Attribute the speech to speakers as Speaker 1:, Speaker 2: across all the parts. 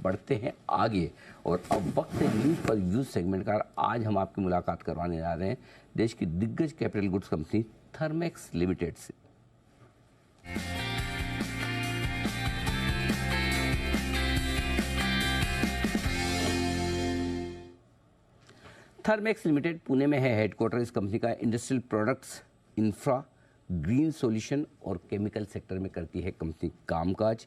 Speaker 1: बढ़ते हैं आगे। और अब वक्त है न्यूज़ पर यूज सेगमेंट का। आज हम आपकी मुलाकात करवाने जा रहे हैं देश की दिग्गज capital goods company Thermax limited से। थर्मेक्स लिमिटेड पुणे में है हेडक्वार्टर। इस कंपनी का industrial products, infra, green solution और केमिकल सेक्टर में करती है कंपनी कामकाज।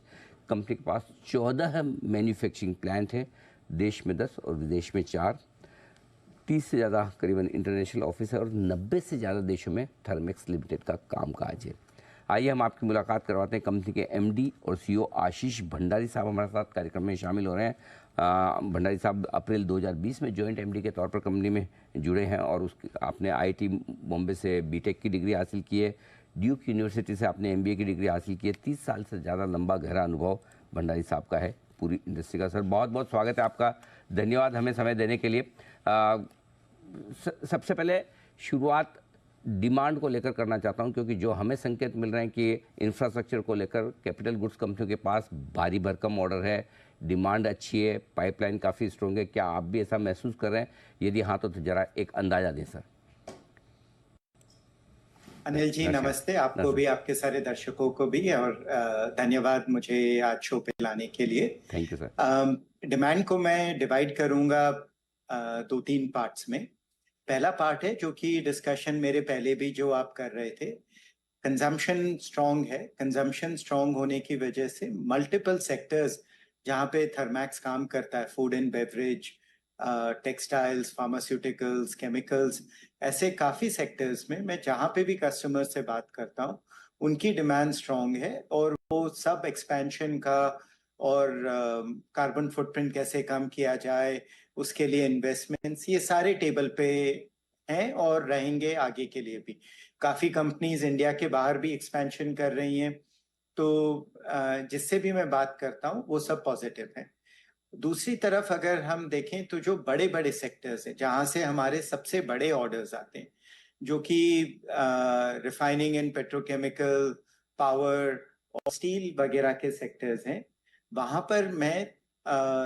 Speaker 1: कंपनी के पास 14 मैन्युफैक्चरिंग प्लांट हैं, देश में 10 और विदेश में 4। 30 से ज़्यादा करीबन इंटरनेशनल ऑफिस है और 90 से ज़्यादा देशों में थर्मेक्स लिमिटेड का कामकाज है। आइए हम आपकी मुलाकात करवाते हैं कंपनी के एमडी और सीईओ आशीष भंडारी साहब हमारे साथ कार्यक्रम में शामिल हो रहे हैं। भंडारी साहब अप्रैल 2020 में जॉइंट एमडी के तौर पर कंपनी में जुड़े हैं और आपने आईआईटी बॉम्बे से बीटेक की डिग्री हासिल की है। ड्यूक यूनिवर्सिटी से आपने एमबीए की डिग्री हासिल की है। 30 साल से ज़्यादा लंबा गहरा अनुभव भंडारी साहब का है पूरी इंडस्ट्री का। सर बहुत बहुत स्वागत है आपका, धन्यवाद हमें समय देने के लिए। सबसे पहले शुरुआत डिमांड को लेकर करना चाहता हूं, क्योंकि जो हमें संकेत मिल रहे हैं कि इंफ्रास्ट्रक्चर को लेकर कैपिटल गुड्स कंपनियों के पास भारी भरकम ऑर्डर है, डिमांड अच्छी है, पाइपलाइन काफ़ी स्ट्रॉन्ग है। क्या आप भी ऐसा महसूस कर रहे हैं? यदि हाँ तो जरा एक अंदाज़ा दें सर।
Speaker 2: अनिल जी नमस्ते, आपको भी, आपके सारे दर्शकों को भी, और धन्यवाद मुझे आज शो पे लाने के लिए।
Speaker 1: Thank you sir.
Speaker 2: डिमांड को मैं डिवाइड करूंगा 2-3 पार्ट्स में। पहला पार्ट है जो कि डिस्कशन मेरे पहले भी जो आप कर रहे थे, कंजम्पशन स्ट्रांग है। कंजम्पशन स्ट्रांग होने की वजह से मल्टीपल सेक्टर्स जहाँ पे थर्मैक्स काम करता है, food and beverage, textiles, pharmaceuticals, chemicals, ऐसे काफी सेक्टर्स में मैं जहाँ पे भी कस्टमर से बात करता हूँ उनकी डिमांड स्ट्रांग है। और वो सब एक्सपेंशन का और कार्बन फुटप्रिंट कैसे कम किया जाए उसके लिए इन्वेस्टमेंट्स, ये सारे टेबल पे हैं और रहेंगे आगे के लिए भी। काफी कंपनीज इंडिया के बाहर भी एक्सपेंशन कर रही हैं, तो जिससे भी मैं बात करता हूँ वो सब पॉजिटिव है। दूसरी तरफ अगर हम देखें तो जो बड़े बड़े सेक्टर्स हैं जहां से हमारे सबसे बड़े ऑर्डर्स आते हैं, जो कि रिफाइनिंग एंड पेट्रोकेमिकल, पावर और स्टील वगैरह के सेक्टर्स हैं, वहां पर मैं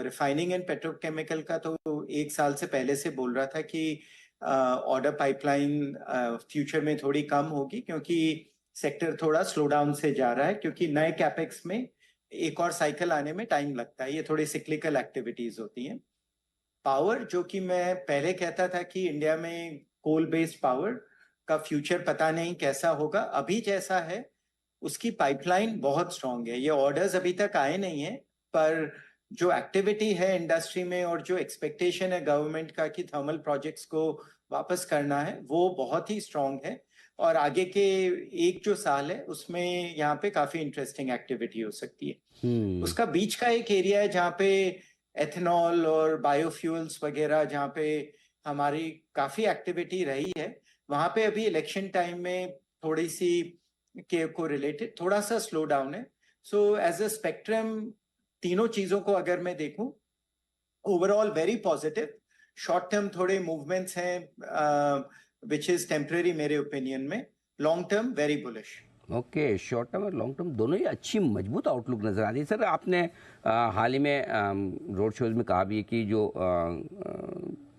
Speaker 2: रिफाइनिंग एंड पेट्रोकेमिकल का तो 1 साल से पहले से बोल रहा था कि ऑर्डर पाइपलाइन फ्यूचर में थोड़ी कम होगी, क्योंकि सेक्टर थोड़ा स्लो डाउन से जा रहा है, क्योंकि नए कैपेक्स में एक और साइकिल आने में टाइम लगता है। ये थोड़ी सिक्लिकल एक्टिविटीज होती हैं। पावर, जो कि मैं पहले कहता था कि इंडिया में कोल बेस्ड पावर का फ्यूचर पता नहीं कैसा होगा, अभी जैसा है उसकी पाइपलाइन बहुत स्ट्रांग है। ये ऑर्डर्स अभी तक आए नहीं है, पर जो एक्टिविटी है इंडस्ट्री में और जो एक्सपेक्टेशन है गवर्नमेंट का कि थर्मल प्रोजेक्ट्स को वापस करना है, वो बहुत ही स्ट्रांग है। और आगे के एक जो साल है उसमें यहाँ पे काफी इंटरेस्टिंग एक्टिविटी हो सकती है। उसका बीच का एक एरिया है जहाँ पे एथेनॉल और बायोफ्यूल्स वगैरह, जहाँ पे हमारी काफी एक्टिविटी रही है, वहां पे अभी इलेक्शन टाइम में थोड़ी सी के को रिलेटेड थोड़ा सा स्लो डाउन है। सो एज अ स्पेक्ट्रम तीनों चीजों को अगर मैं देखूं, overall very positive. Short term थोड़े मूवमेंट्स हैं विच इज टेम्पररी मेरे ओपिनियन में, long term very bullish.
Speaker 1: Okay, short term और लॉन्ग टर्म दोनों ही अच्छी मजबूत आउटलुक नज़र आ रही है। सर आपने हाल ही में रोड शोज में कहा भी है कि जो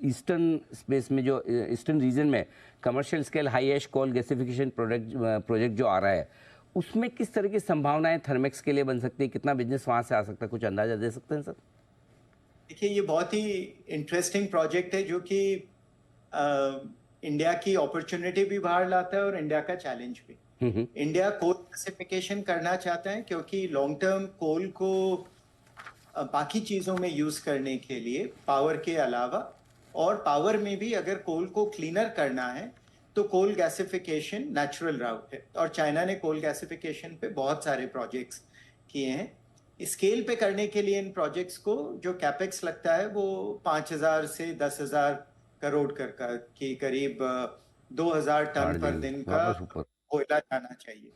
Speaker 1: ईस्टर्न स्पेस में, जो ईस्टर्न रीजन में कमर्शियल स्केल हाई एश कोल गैसिफिकेशन प्रोजेक्ट जो आ रहा है, उसमें किस तरह की संभावनाएं थर्मेक्स के लिए बन सकती है? कितना बिजनेस वहाँ से आ सकता है, कुछ अंदाजा दे सकते हैं सर?
Speaker 2: देखिए, ये बहुत ही इंटरेस्टिंग प्रोजेक्ट है जो कि इंडिया की अपॉर्चुनिटी भी बाहर लाता है और इंडिया का चैलेंज भी। इंडिया कोल गैसिफिकेशन करना चाहता है क्योंकि लॉन्ग टर्म कोल को बाकी चीजों में यूज करने के लिए, पावर के अलावा, और पावर में भी अगर कोल को क्लीनर करना है तो कोल गैसिफिकेशन नेचुरल राउट है। और चाइना ने कोल गैसिफिकेशन पे बहुत सारे प्रोजेक्ट्स किए हैं। स्केल पे करने के लिए इन प्रोजेक्ट्स को जो कैपेक्स लगता है वो 5,000 से 10,000 करोड़ के करीब 2,000 टन पर दिन का कोयला जाना चाहिए।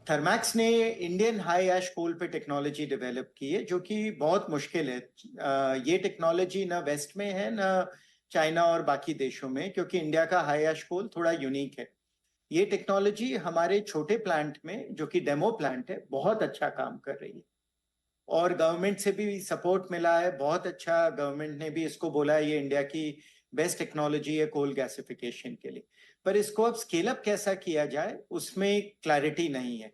Speaker 2: थर्मैक्स ने इंडियन हाई एश कोल पे टेक्नोलॉजी डेवलप की है, जो कि बहुत मुश्किल है। ये टेक्नोलॉजी ना वेस्ट में है ना चाइना और बाकी देशों में, क्योंकि इंडिया का हाई एश कोल थोड़ा यूनिक है। ये टेक्नोलॉजी हमारे छोटे प्लांट में, जो कि डेमो प्लांट है, बहुत अच्छा काम कर रही है। और गवर्नमेंट से भी सपोर्ट मिला है, बहुत अच्छा। गवर्नमेंट ने भी इसको बोला है ये इंडिया की बेस्ट टेक्नोलॉजी है कोल गैसिफिकेशन के लिए। पर इसको अब स्केल अप कैसा किया जाए उसमें क्लैरिटी नहीं है,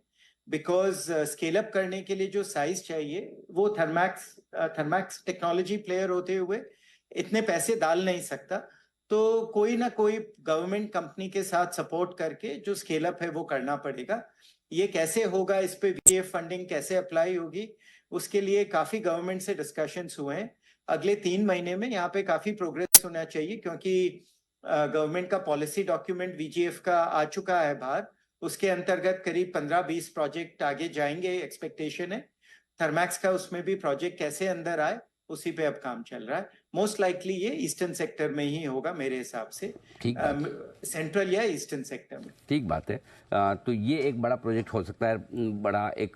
Speaker 2: बिकॉज स्केल अप करने के लिए जो साइज चाहिए वो थर्मैक्स टेक्नोलॉजी प्लेयर होते हुए इतने पैसे डाल नहीं सकता। तो कोई ना कोई गवर्नमेंट कंपनी के साथ सपोर्ट करके जो स्केल अप है वो करना पड़ेगा। ये कैसे होगा, इस पे वीएफ फंडिंग कैसे अप्लाई होगी, उसके लिए काफी गवर्नमेंट से डिस्कशंस हुए हैं। अगले 3 महीने में यहाँ पे काफी प्रोग्रेस होना चाहिए, क्योंकि गवर्नमेंट का पॉलिसी डॉक्यूमेंट वीजीएफ का आ चुका है बाहर। उसके अंतर्गत करीब 15-20 प्रोजेक्ट आगे जाएंगे, एक्सपेक्टेशन है। थर्मैक्स का उसमें भी प्रोजेक्ट कैसे अंदर आए उसी पे अब काम चल रहा है। मोस्ट लाइकली ये ईस्टर्न सेक्टर में ही होगा मेरे हिसाब से,
Speaker 1: ठीक
Speaker 2: सेंट्रल या ईस्टर्न सेक्टर में।
Speaker 1: ठीक बात है। तो ये एक बड़ा प्रोजेक्ट हो सकता है, बड़ा एक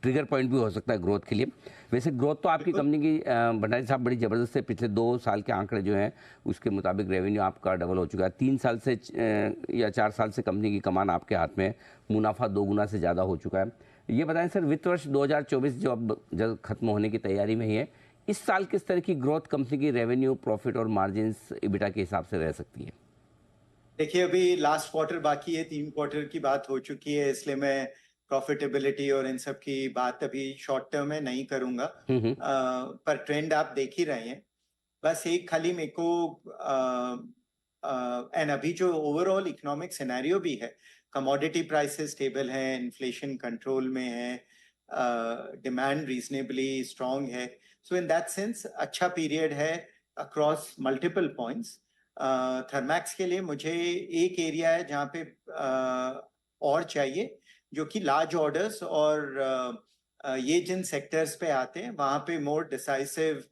Speaker 1: ट्रिगर पॉइंट भी हो सकता है ग्रोथ के लिए। वैसे ग्रोथ तो आपकी कंपनी की भंडारी साहब बड़ी ज़बरदस्त है। पिछले 2 साल के आंकड़े जो हैं उसके मुताबिक रेवेन्यू आपका डबल हो चुका है। 3 साल से या 4 साल से कंपनी की कमान आपके हाथ में है, मुनाफा 2 गुना से ज़्यादा हो चुका है। ये बताएं सर, वित्त वर्ष 2024 जो अब जल्द खत्म होने की तैयारी में ही है, इस साल किस तरह की ग्रोथ कंपनी की रेवेन्यू, प्रॉफिट और मार्जिन्स, EBITDA के हिसाब से रह सकती है?
Speaker 2: देखिए अभी लास्ट क्वार्टर बाकी है, 3 क्वार्टर की बात हो चुकी है, इसलिए मैं प्रॉफिटेबिलिटी और इन सब की बात अभी शॉर्ट टर्म में नहीं करूंगा। पर ट्रेंड आप देख ही रहे हैं। बस एक खाली मेरे को एंड अभी जो ओवरऑल इकोनॉमिक सिनेरियो भी है, कमोडिटी प्राइसेस स्टेबल हैं, इन्फ्लेशन कंट्रोल में है, डिमांड रीजनेबली स्ट्रांग है। सो इन दैट सेंस अच्छा पीरियड है अक्रॉस मल्टीपल पॉइंट्स। थर्मैक्स के लिए मुझे एक एरिया है जहाँ पे और चाहिए, जो कि लार्ज ऑर्डर्स, और ये जिन सेक्टर्स पे आते हैं वहाँ पे मोर डिसाइसिव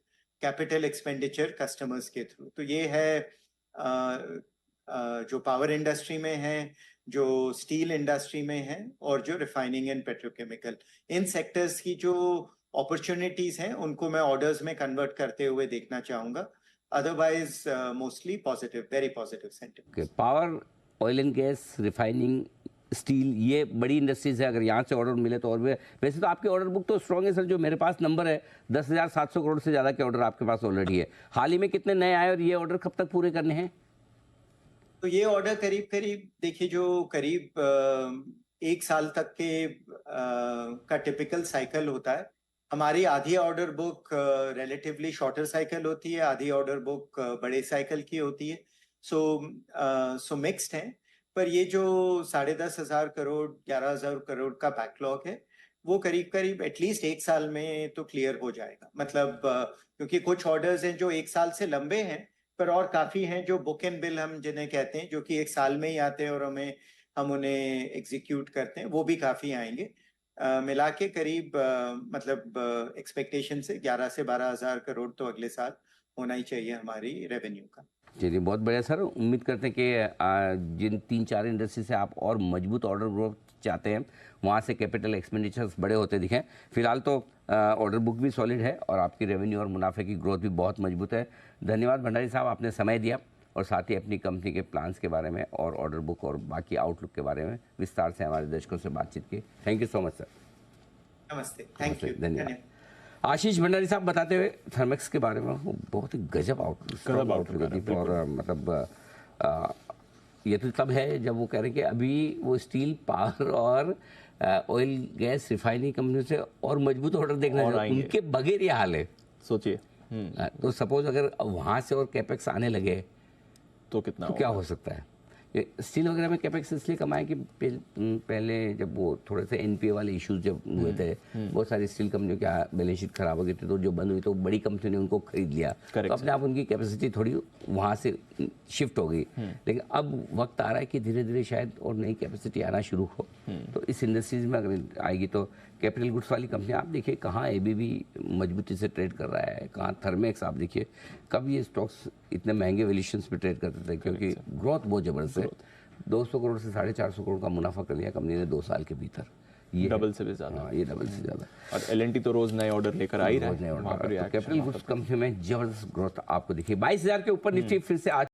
Speaker 2: कैपिटल एक्सपेंडिचर कस्टमर्स के थ्रू। तो ये है जो पावर इंडस्ट्री में है, जो स्टील इंडस्ट्री में है, और जो refining and petrochemical, in sectors की जो अपॉर्चुनिटीज हैं उनको मैं ऑर्डर्स में कन्वर्ट करते हुए देखना चाहूंगा। Otherwise mostly positive, very positive sentiment.
Speaker 1: Power, oil and gas, refining, steel, ये बड़ी इंडस्ट्रीज है। अगर यहाँ से ऑर्डर मिले तो और भी। वैसे तो आपकी ऑर्डर बुक तो स्ट्रॉन्ग है सर। जो मेरे पास नंबर है 10,700 करोड़ से ज़्यादा के ऑर्डर आपके पास ऑलरेडी है। हाल ही में कितने नए आए और ये ऑर्डर कब तक पूरे करने हैं?
Speaker 2: तो ये ऑर्डर करीब करीब देखिए, जो करीब 1 साल तक के का टिपिकल साइकिल होता है। हमारी आधी order book relatively shorter cycle होती है, आधी ऑर्डर बुक बड़े साइकिल की होती है। सो मिक्स्ड है। पर ये जो 10,500 करोड़ 11,000 करोड़ का बैकलॉग है, वो करीब करीब एटलीस्ट 1 साल में तो क्लियर हो जाएगा। मतलब क्योंकि कुछ ऑर्डर्स हैं जो 1 साल से लंबे हैं, पर और काफी हैं जो बुक एंड बिल हम जिन्हें कहते हैं, जो कि 1 साल में ही आते हैं और हम उन्हें एग्जीक्यूट करते हैं, वो भी काफी आएंगे। मिला के करीब मतलब एक्सपेक्टेशन से 11 से 12,000 करोड़ तो अगले साल होना ही चाहिए हमारी रेवेन्यू का।
Speaker 1: चलिए, बहुत बढ़िया सर। उम्मीद करते हैं कि जिन 3-4 इंडस्ट्री से आप और मजबूत ऑर्डर ग्रोथ चाहते हैं, वहाँ से कैपिटल एक्सपेंडिचर्स बड़े होते दिखें। फिलहाल तो ऑर्डर बुक भी सॉलिड है और आपकी रेवेन्यू और मुनाफे की ग्रोथ भी बहुत मजबूत है। धन्यवाद भंडारी साहब, आपने समय दिया और साथ ही अपनी कंपनी के प्लान्स के बारे में और ऑर्डर बुक और बाकी आउटलुक के बारे में विस्तार से हमारे दर्शकों से बातचीत की। Thank you so much sir.
Speaker 2: नमस्ते, थैंक यू,
Speaker 1: धन्यवाद। आशीष भंडारी साहब बताते हुए थर्मैक्स के बारे में, वो बहुत ही गजब आउटलुक और मतलब ये तो तब है जब वो कह रहे हैं कि अभी वो स्टील, पावर और ऑयल गैस रिफाइनिंग कंपनी से और मजबूत ऑर्डर देखना चाहिए। उनके बगैर ये हाल है,
Speaker 3: सोचिए।
Speaker 1: तो सपोज अगर वहाँ से और कैपेक्स आने लगे
Speaker 3: तो कितना
Speaker 1: तो क्या हो सकता है? स्टील वगैरह में कैपेक्स इसलिए कमाए कि पहले जब वो थोड़े से एनपीए वाले इश्यूज जब हुए थे, बहुत सारी स्टील कंपनियों की बैलेंस शीट खराब हो गई थी, तो जो बंद हुई तो बड़ी कंपनी ने उनको खरीद लिया, तो अपने आप उनकी कैपेसिटी थोड़ी वहाँ से शिफ्ट हो गई। लेकिन अब वक्त आ रहा है कि धीरे धीरे शायद और नई कैपेसिटी आना शुरू हो। तो इस इंडस्ट्रीज में अगर आएगी तो कैपिटल गुड्स वाली कंपनी आप देखिए कहाँ एबीबी मजबूती से ट्रेड कर रहा है, कहाँ थर्मैक्स आप देखिए कब ये स्टॉक्स इतने महंगे वैल्यूएशंस पे ट्रेड करते थे, क्योंकि ग्रोथ बहुत ज़बरदस्त है। 200 करोड़ से 450 करोड़ का मुनाफा कर लिया कंपनी ने 2 साल के भीतर। ये
Speaker 3: डबल से भी ज़्यादा।
Speaker 1: हाँ, ये डबल से ज़्यादा।
Speaker 3: और एलएनटी तो रोज नए ऑर्डर लेकर आ ही रहा है।
Speaker 1: कैपिटल गुड्स कंपनी में जबरदस्त ग्रोथ आपको दिखी। 22,000 के ऊपर निफ्टी फिर से आज